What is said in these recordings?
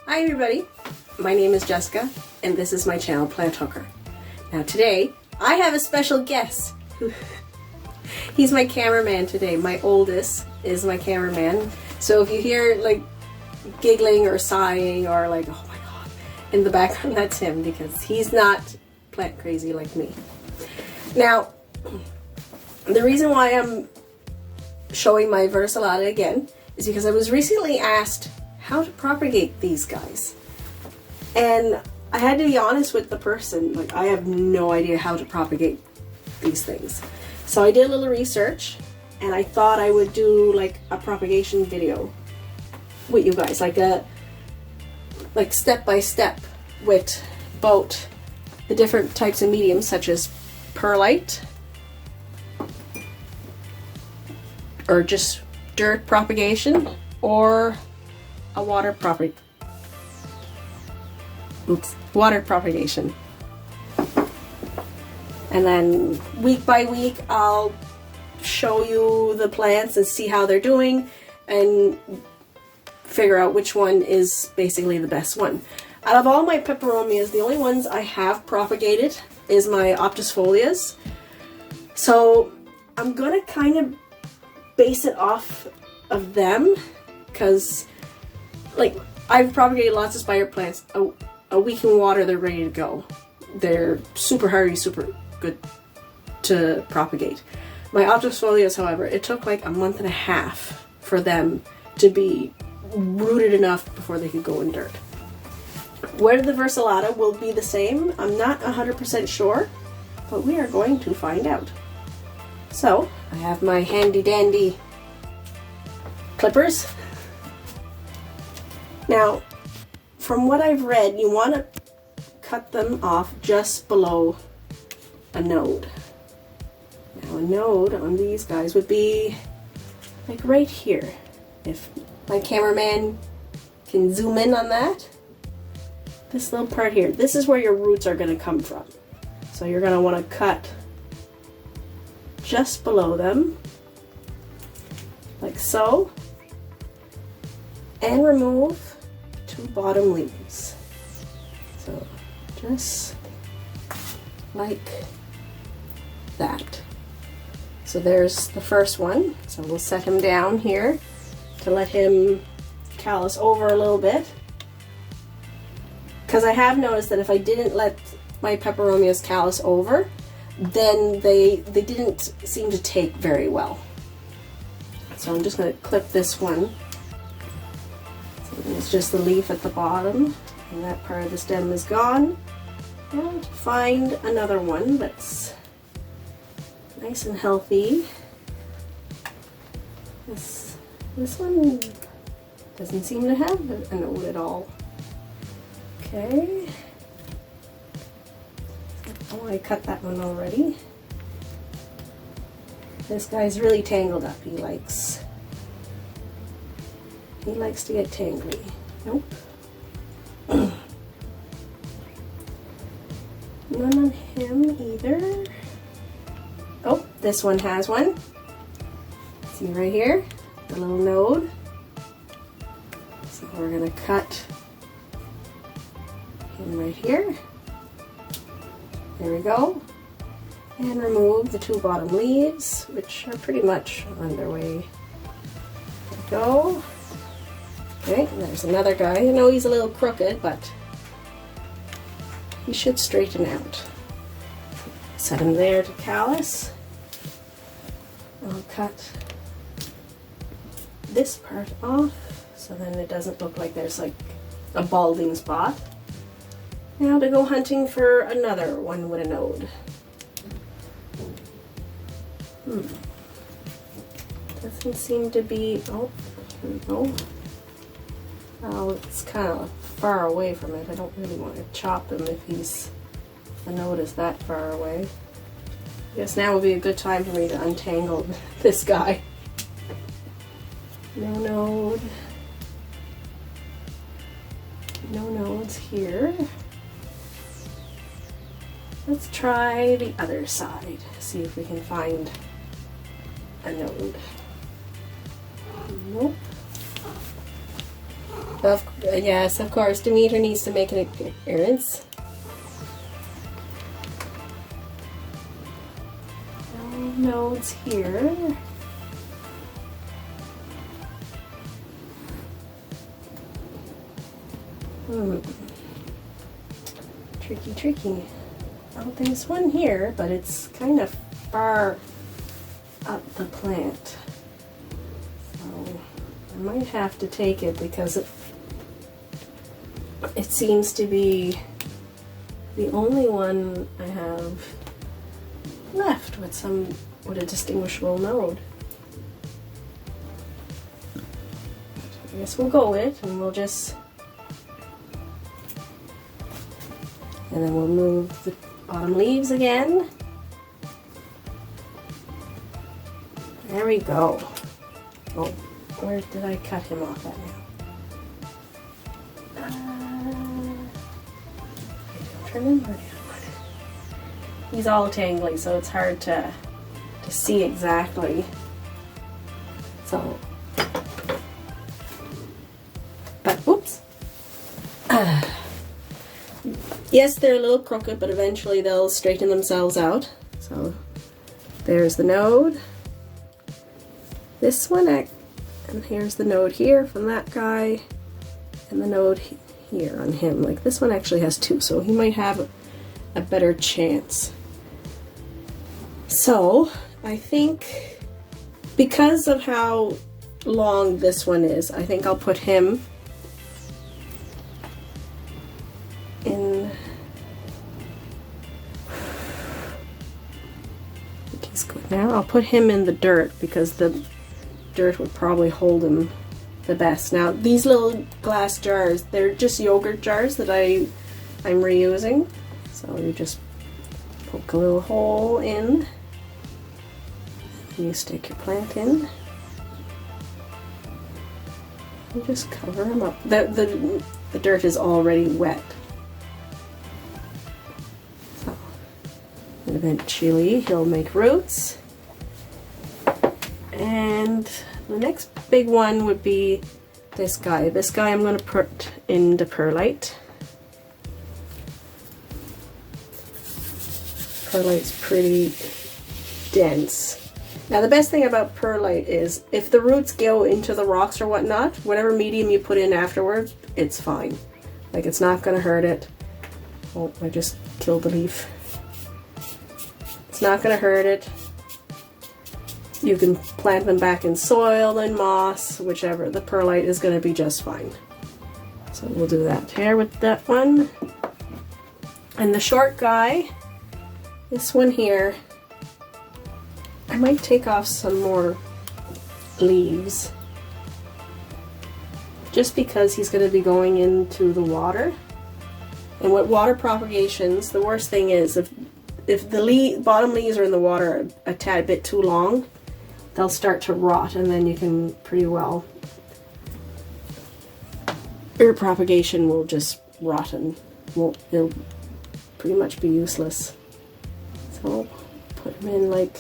Hi everybody, my name is Jessica and this is my channel Plant Hooker. Now today I have a special guest. He's my cameraman today. My oldest is my cameraman. So if you hear like giggling or sighing or like oh my god in the background, that's him because he's not plant crazy like me. Now the reason why I'm showing my Verticillata again is because I was recently asked how to propagate these guys, and I had to be honest with the person, like I have no idea how to propagate these things. So I did a little research and I thought I would do like a propagation video with you guys, like step by step with both the different types of mediums such as perlite or just dirt propagation or a water propagation. And then week by week I'll show you the plants and see how they're doing and figure out which one is basically the best one. Out of all my peperomias, the only ones I have propagated is my optusfolias. So I'm gonna kind of base it off of them because like I've propagated lots of spider plants. A week in water, they're ready to go. They're super hardy, super good to propagate. My optusfolias, however, it took like a month and a half for them to be rooted enough before they could go in dirt. Whether the Verticillata will be the same, I'm not 100% sure, but we are going to find out. So, I have my handy dandy clippers. Now, from what I've read, you want to cut them off just below a node. Now, a node on these guys would be like right here. If my cameraman can zoom in on that. This little part here, this is where your roots are going to come from. So you're going to want to cut just below them, like so, and remove two bottom leaves. So just like that. So there's the first one. So we'll set him down here to let him callus over a little bit. Because I have noticed that if I didn't let my peperomias callus over, then they didn't seem to take very well. So I'm just going to clip this one. So it's just the leaf at the bottom, and that part of the stem is gone. Now to find another one that's nice and healthy. This one doesn't seem to have a node at all. Okay. Oh, I cut that one already. This guy's really tangled up. He likes to get tangly. Nope. None on him either. Oh, this one has one. See right here? The little node. So we're gonna cut him right here. There we go. And remove the two bottom leaves, which are pretty much on their way. There we go. Okay, and there's another guy. I know he's a little crooked, but he should straighten out. Set him there to callus. I'll cut this part off so then it doesn't look like there's like a balding spot. Now to go hunting for another one with a node. Doesn't seem to be, oh, here we go. Oh, it's kind of far away from it. I don't really want to chop him if the node is that far away. I guess now would be a good time for me to untangle this guy. No node. No nodes here. Let's try the other side, see if we can find a node. Nope. Yes, of course, Demeter needs to make an appearance. Nodes here. Tricky. Oh, there's one here, but it's kind of far up the plant. So I might have to take it because it seems to be the only one I have left with a distinguishable node. I guess we'll go with it, and we'll just, and then we'll move the bottom leaves again. There we go. Oh, where did I cut him off at now? I don't remember now. He's all tangly, so it's hard to see exactly. So, but oops. Yes, they're a little crooked, but eventually they'll straighten themselves out. So there's the node. This one, and here's the node here from that guy, and the node here on him. Like this one actually has two, so he might have a better chance. So I think because of how long this one is, I think I'll put him in. He's good now. I'll put him in the dirt because the dirt would probably hold him the best. Now these little glass jars, they're just yogurt jars that I'm reusing. So you just poke a little hole in. You stick your plant in. You just cover them up. The dirt is already wet. So eventually he'll make roots. And the next big one would be this guy. This guy I'm going to put into perlite. Perlite's pretty dense. Now the best thing about perlite is if the roots go into the rocks or whatnot, whatever medium you put in afterwards, it's fine. Like it's not going to hurt it. Oh, I just killed the leaf. It's not going to hurt it. You can plant them back in soil and moss, whichever. The perlite is going to be just fine. So we'll do that here with that one. And the short guy, this one here, I might take off some more leaves just because he's going to be going into the water. And with water propagations, the worst thing is if the bottom leaves are in the water a tad bit too long, they'll start to rot, and then you can pretty well, your propagation will just rot and it'll pretty much be useless. So put them in like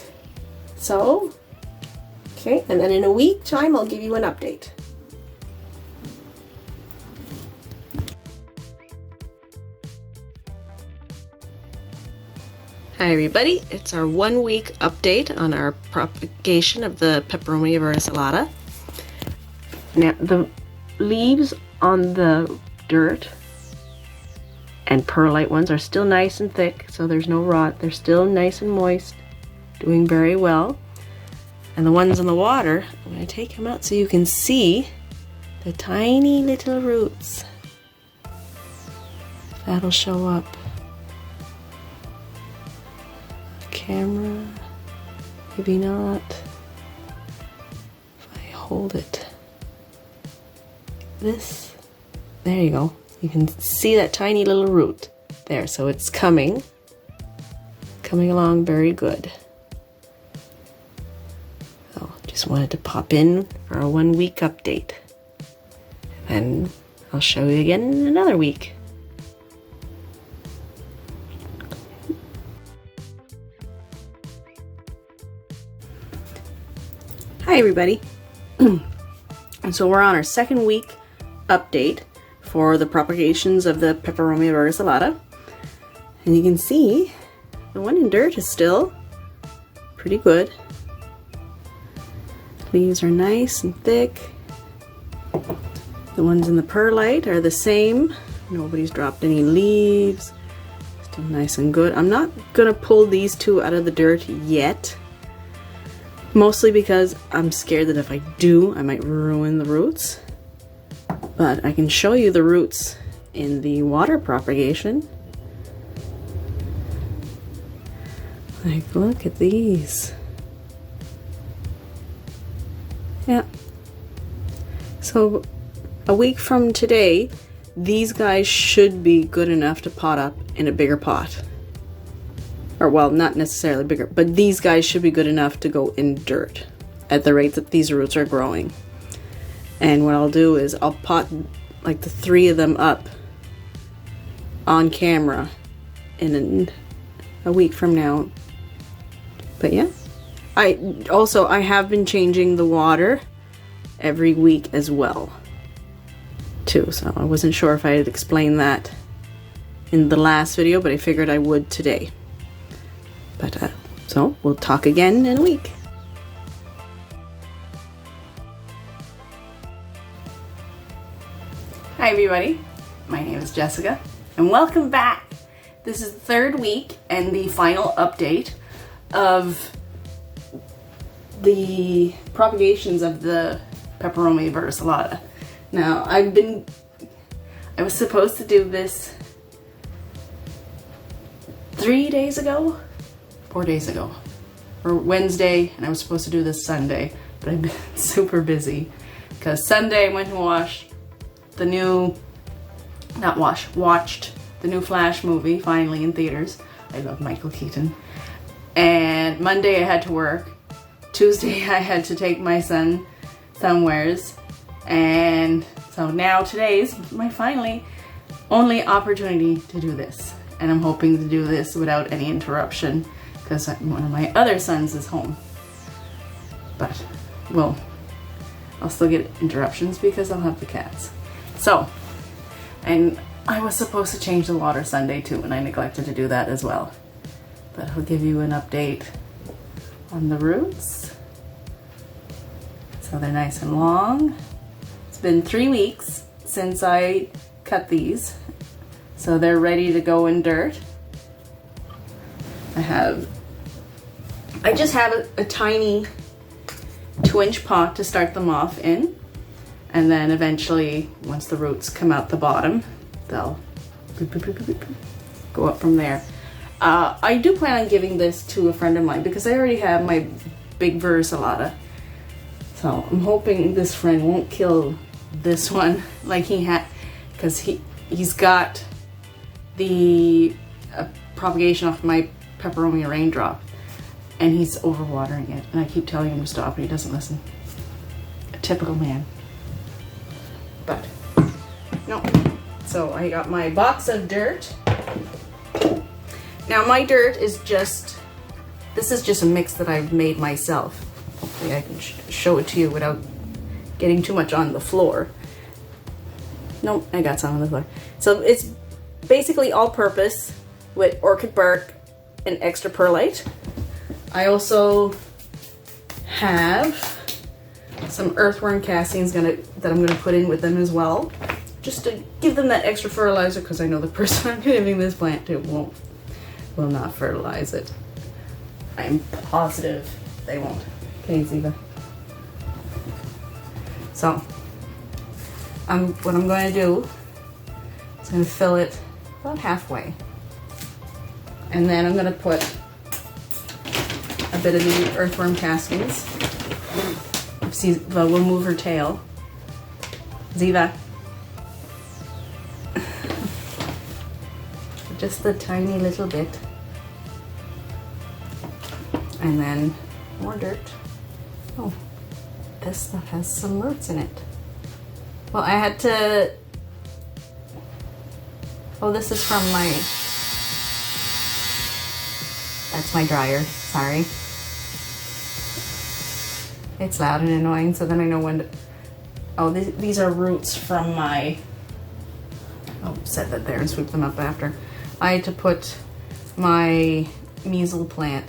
so. Okay, and then in a week time I'll give you an update. Hi everybody, it's our 1 week update on our propagation of the Peperomia verticillata. Now the leaves on the dirt and perlite ones are still nice and thick, so there's no rot. They're still nice and moist, doing very well. And the ones in the water, I'm going to take them out so you can see the tiny little roots. That'll show up. Camera, maybe not. If I hold it, this, there you go. You can see that tiny little root there, so it's coming along very good. So just wanted to pop in for a 1 week update, and I'll show you again in another week. Hi everybody. And so we're on our 2nd week update for the propagations of the Peperomia verticillata. And you can see the one in dirt is still pretty good. Leaves are nice and thick. The ones in the perlite are the same. Nobody's dropped any leaves. Still nice and good. I'm not gonna pull these two out of the dirt yet. Mostly because I'm scared that if I do, I might ruin the roots. But I can show you the roots in the water propagation. Like, look at these. Yeah. So a week from today, these guys should be good enough to pot up in a bigger pot. Or, well, not necessarily bigger, but these guys should be good enough to go in dirt at the rate that these roots are growing. And what I'll do is I'll pot like the 3 of them up on camera in a week from now. But yeah, I have been changing the water every week as well too, so I wasn't sure if I had explained that in the last video, but I figured I would today. But so we'll talk again in a week. Hi everybody, my name is Jessica and welcome back. This is the 3rd week and the final update of the propagations of the Peperomia verticillata. Now I was supposed to do this 4 days ago, or Wednesday, and I was supposed to do this Sunday, but I've been super busy because Sunday I went and watched the new, watched the new Flash movie finally in theaters. I love Michael Keaton. And Monday I had to work. Tuesday I had to take my son somewheres. And so now today's my finally only opportunity to do this. And I'm hoping to do this without any interruption because one of my other sons is home. But, well, I'll still get interruptions because I'll have the cats. So, and I was supposed to change the water Sunday too, and I neglected to do that as well. But I'll give you an update on the roots. So they're nice and long. It's been 3 weeks since I cut these, so they're ready to go in dirt. I just have a tiny 2-inch pot to start them off in, and then eventually, once the roots come out the bottom, they'll go up from there. I do plan on giving this to a friend of mine because I already have my big verticillata. So I'm hoping this friend won't kill this one like he had, because he's got the propagation off my Peperomia raindrop and he's overwatering it, and I keep telling him to stop and he doesn't listen. A typical man. But no. So I got my box of dirt. Now my dirt is this is just a mix that I've made myself. Hopefully I can show it to you without getting too much on the floor. Nope, I got some on the floor. So it's basically all purpose with orchid bark and extra perlite. I also have some earthworm castings that I'm gonna put in with them as well, just to give them that extra fertilizer, because I know the person I'm giving this plant to will not fertilize it. I'm positive they won't. Okay, Ziva. So, what I'm going to do is I'm going to fill it about halfway. And then I'm going to put a bit of the earthworm castings. Ziva will move her tail. Ziva. Just a tiny little bit. And then more dirt. Oh, this stuff has some roots in it. Well, I had to... Oh, this is from my... That's my dryer, sorry. It's loud and annoying, so then I know when to Oh, these are roots from my... I'll set that there and sweep them up after. I had to put my measle plant,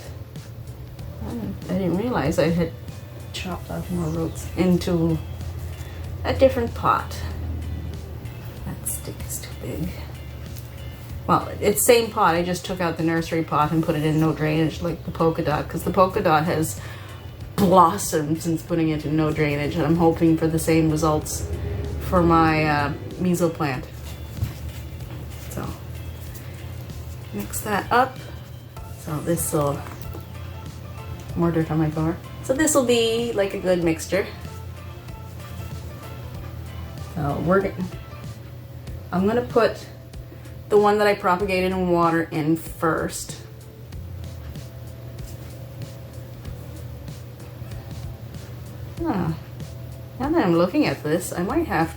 I didn't realize I had chopped off more roots, into a different pot. That stick is too big. Well, it's same pot, I just took out the nursery pot and put it in no drainage like the polka dot, because the polka dot has blossomed since putting it in no drainage, and I'm hoping for the same results for my measle plant. So, mix that up. So this will, more dirt on my floor. So this will be like a good mixture. So I'm gonna put the one that I propagated in water in first. Now that I'm looking at this, I might have...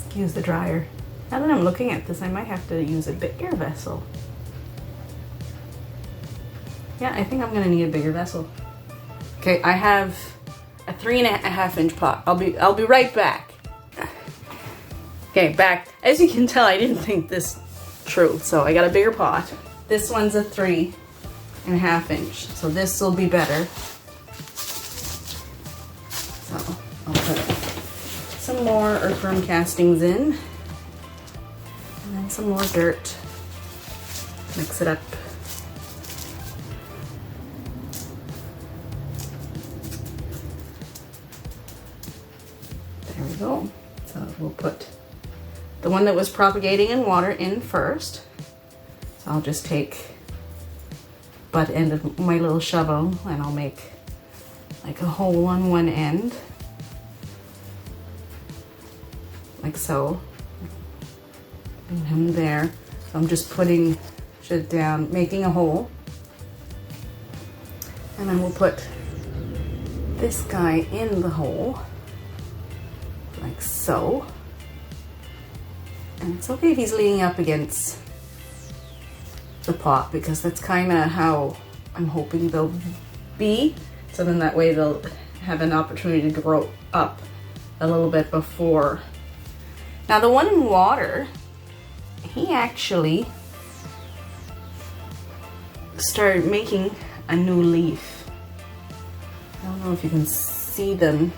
Excuse the dryer. Now that I'm looking at this, I might have to use a bigger vessel. Yeah, I think I'm gonna need a bigger vessel. Okay, I have a 3.5 inch pot. I'll be right back. Okay, back. As you can tell, I didn't think this through, so I got a bigger pot. This one's a 3.5 inch, so this will be better. So I'll put some more earthworm castings in, and then some more dirt. Mix it up. There we go. So we'll put the one that was propagating in water in first. So I'll just take butt end of my little shovel and I'll make like a hole on one end, like so. And him there. So I'm just putting shit down, making a hole, and then we'll put this guy in the hole, like so. And it's okay if he's leaning up against the pot, because that's kind of how I'm hoping they'll be. So then that way they'll have an opportunity to grow up a little bit before. Now the one in water, he actually started making a new leaf. I don't know if you can see them.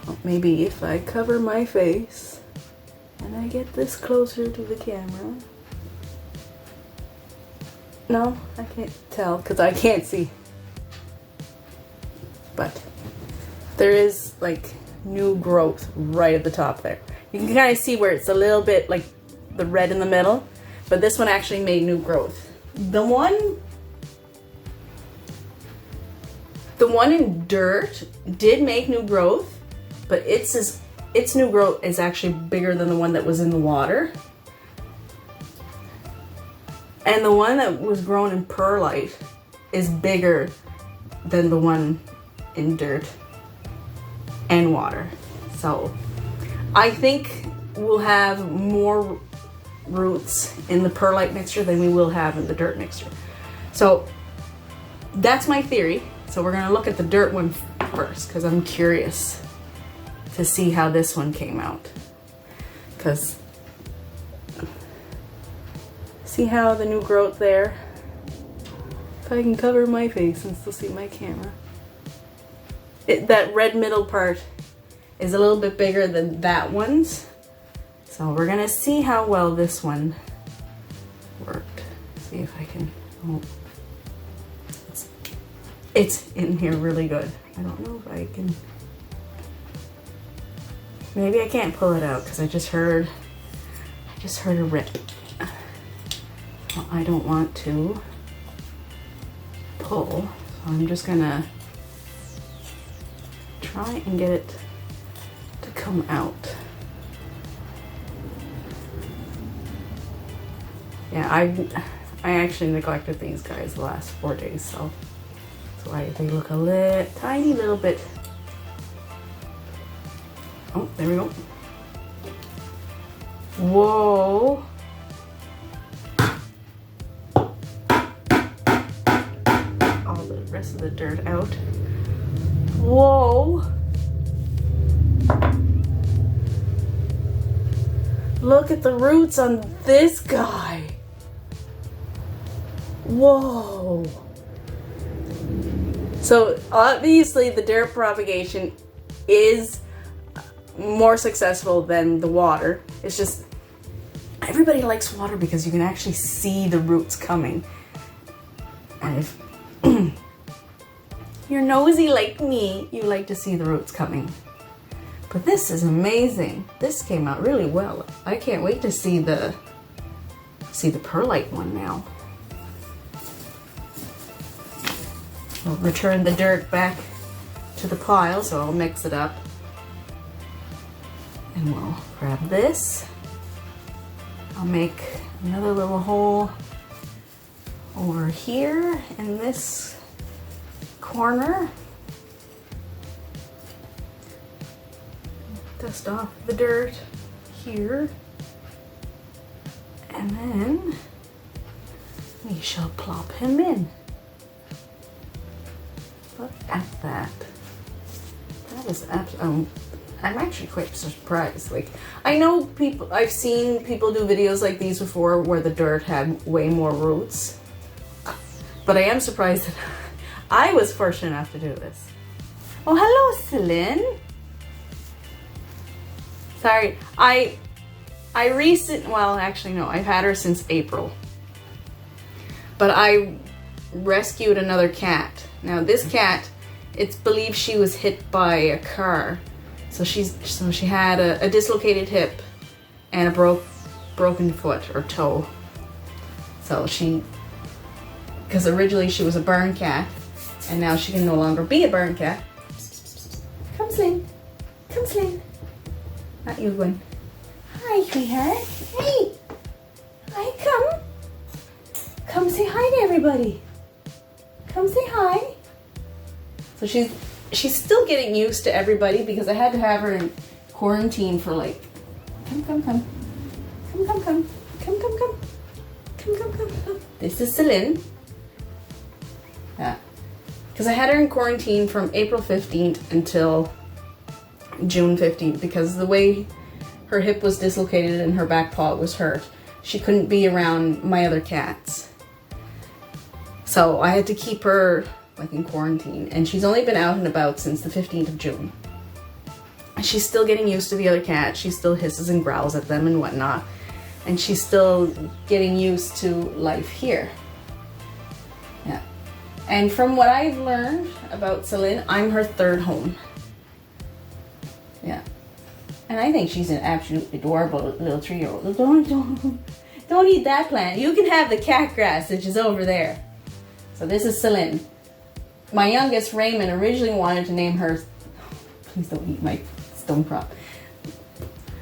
Well, maybe if I cover my face and I get this closer to the camera. No, I can't tell because I can't see. But there is like new growth right at the top there. You can kind of see where it's a little bit like the red in the middle, but this one actually made new growth. The one in dirt did make new growth, but its new growth is actually bigger than the one that was in the water. And the one that was grown in perlite is bigger than the one in dirt and water. So I think we'll have more roots in the perlite mixture than we will have in the dirt mixture. So that's my theory. So we're gonna look at the dirt one first because I'm curious to see how this one came out. Because see how the new growth there? If I can cover my face and still see my camera. That red middle part is a little bit bigger than that one's. So we're gonna see how well this one worked. See if I can, oh, it's in here really good. I don't know if I can, maybe I can't pull it out because I just heard a rip. Well, I don't want to pull, so I'm just gonna try and get it to come out. Yeah, I actually neglected these guys the last 4 days, so that's why they look a tiny little bit. Oh, there we go. Whoa. rest of the dirt out. Whoa! Look at the roots on this guy. Whoa! So obviously the dirt propagation is more successful than the water. It's just everybody likes water because you can actually see the roots coming. And if you're nosy like me, you like to see the roots coming. But this is amazing. This came out really well. I can't wait to see the perlite one now. I'll return the dirt back to the pile, so I'll mix it up. And we'll grab this. I'll make another little hole over here in this corner. Dust off the dirt here. And then we shall plop him in. Look at that. That is absolutely, I'm actually quite surprised. Like, I know people, I've seen people do videos like these before where the dirt had way more roots. But I am surprised that I was fortunate enough to do this. Oh, hello, Celine. Sorry, well, actually no, I've had her since April. But I rescued another cat. Now this cat, it's believed she was hit by a car. So she had a dislocated hip and a broken foot or toe. So because originally she was a barn cat, and now she can no longer be a barn cat. Come, Sling. Come, Sling. Not you, Gwen. Hi, sweetheart. Hey. Hi, come. Come say hi to everybody. Come say hi. So she's still getting used to everybody because I had to have her in quarantine for like, come. This is Celine. Yeah. Because I had her in quarantine from April 15th until June 15th because the way her hip was dislocated and her back paw was hurt, she couldn't be around my other cats. So I had to keep her like in quarantine, and she's only been out and about since the 15th of June. She's still getting used to the other cats. She still hisses and growls at them and whatnot, and she's still getting used to life here. Yeah. And from what I've learned about Celine, I'm her third home. Yeah. And I think she's an absolutely adorable little 3-year-old. Don't eat that plant. You can have the cat grass, which is over there. So this is Celine. My youngest, Raymond, originally wanted to name her, please don't eat my stone prop.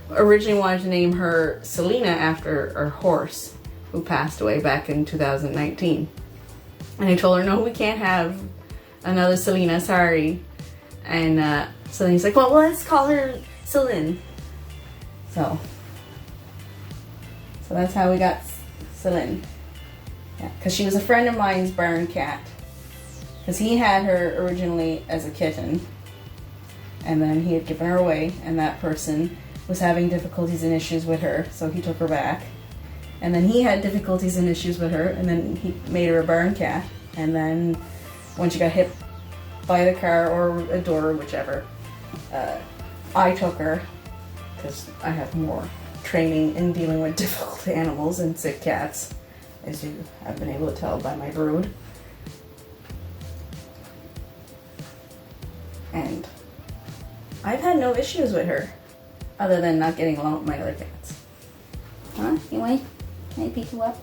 Originally wanted to name her Selena after our horse who passed away back in 2019. And I told her, no, we can't have another Selena, sorry. And so he's like, well, let's call her Celine. So that's how we got Celine. Yeah, because she was a friend of mine's barn cat. Because he had her originally as a kitten, and then he had given her away, and that person was having difficulties and issues with her, so he took her back. And then he had difficulties and issues with her, and then he made her a barn cat. And then when she got hit by the car or a door or whichever, I took her, because I have more training in dealing with difficult animals and sick cats, as you have been able to tell by my brood. And I've had no issues with her, other than not getting along with my other cats. Huh? Can I pick you up?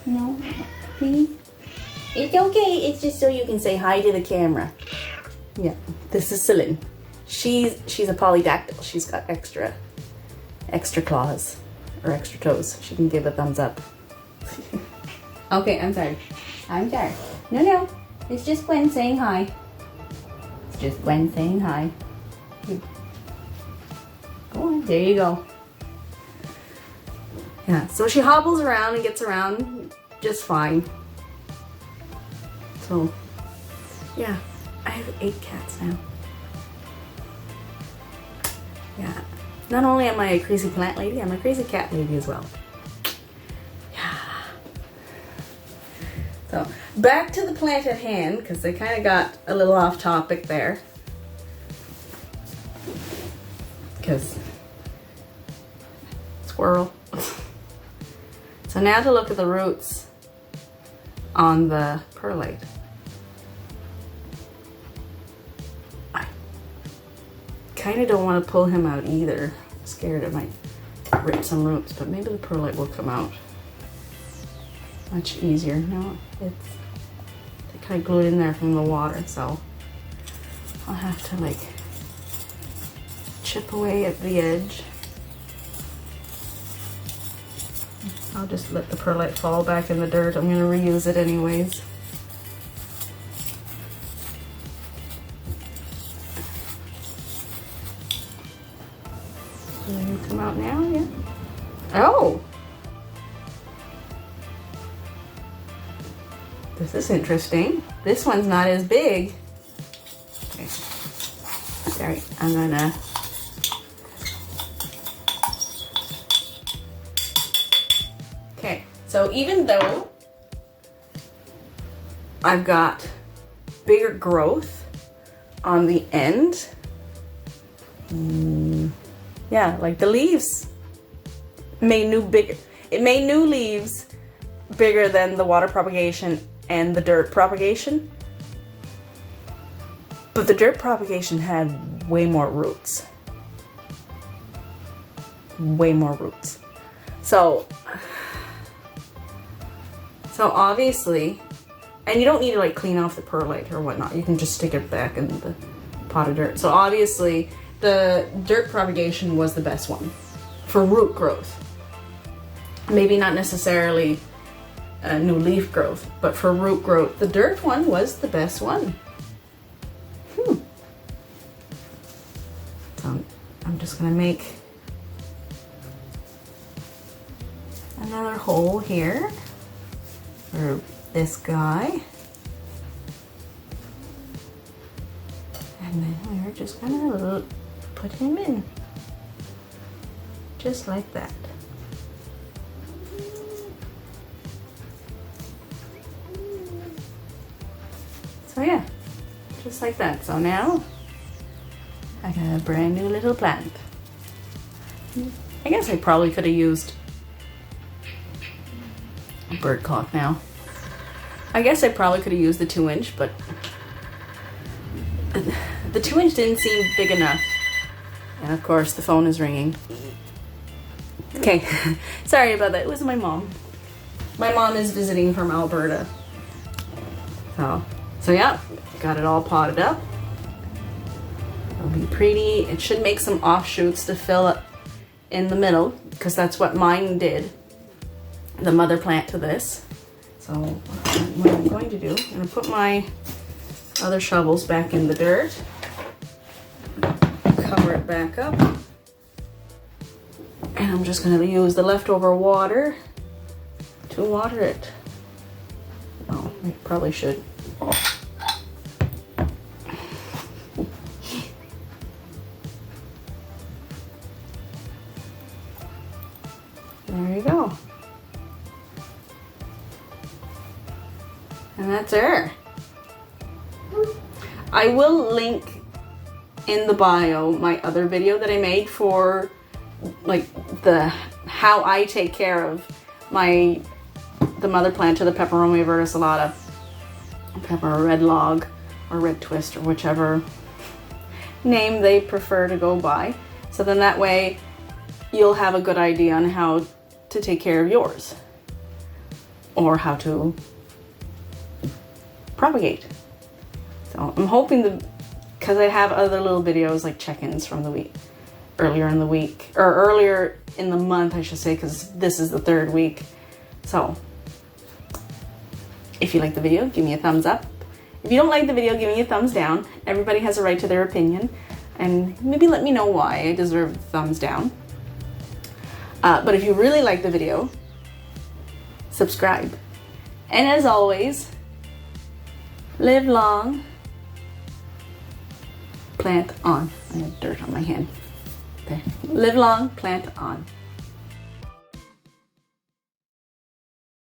No? Please? It's okay, it's just so you can say hi to the camera. Yeah, this is Celine. She's a polydactyl. She's got extra claws, or extra toes. She can give a thumbs up. Okay, I'm sorry. No, it's just Gwen saying hi. Just Gwen saying hi. Go on, there you go. Yeah, so she hobbles around and gets around just fine. So Yeah, I have 8 cats now. Yeah. Not only am I a crazy plant lady, I'm a crazy cat lady as well. Yeah. So, back to the plant at hand, because I kind of got a little off topic there. Because squirrel. So now to look at the roots on the perlite. I kind of don't want to pull him out either. I'm scared it might rip some roots, but maybe the perlite will come out much easier. No, they kind of glued in there from the water, so I'll have to like chip away at the edge. I'll just let the perlite fall back in the dirt. I'm going to reuse it anyways. Will you come out now? Yeah. Oh! This is interesting. This one's not as big. Okay. Sorry, I'm gonna... Okay, so even though I've got bigger growth on the end, yeah, like the leaves made new leaves bigger than the water propagation and the dirt propagation, but the dirt propagation had way more roots. Way more roots. So obviously, and you don't need to like clean off the perlite or whatnot. You can just stick it back in the pot of dirt. So obviously the dirt propagation was the best one for root growth. Maybe not necessarily new leaf growth, but for root growth, the dirt one was the best one. So I'm just gonna make another hole here for this guy. And then we're just gonna put him in. Just like that. So yeah, just like that. So now I got a brand new little plant. I guess I probably could have used a bird clock now. I guess I probably could have used the 2-inch, but the 2-inch didn't seem big enough. And of course the phone is ringing. Okay, sorry about that. It was my mom. My mom is visiting from Alberta. So yeah, got it all potted up. It'll be pretty. It should make some offshoots to fill up in the middle, because that's what mine did, the mother plant to this. So what I'm going to do, I'm going to put my other shovels back in the dirt, cover it back up, and I'm just going to use the leftover water to water it. Oh, I probably should. There you go. And that's her. I will link in the bio my other video that I made for like how I take care of the mother plant to the Peperomia verticillata, pepper red log or red twist or whichever name they prefer to go by. So then that way you'll have a good idea on how to take care of yours or how to propagate. So I'm hoping because I have other little videos like check-ins from the week, earlier in the month I should say, because this is the 3rd week. So if you like the video, give me a thumbs up. If you don't like the video, give me a thumbs down. Everybody has a right to their opinion, and maybe let me know why I deserve a thumbs down. But if you really like the video, subscribe. And as always, live long plant on. I have dirt on my hand. There. Live long, plant on.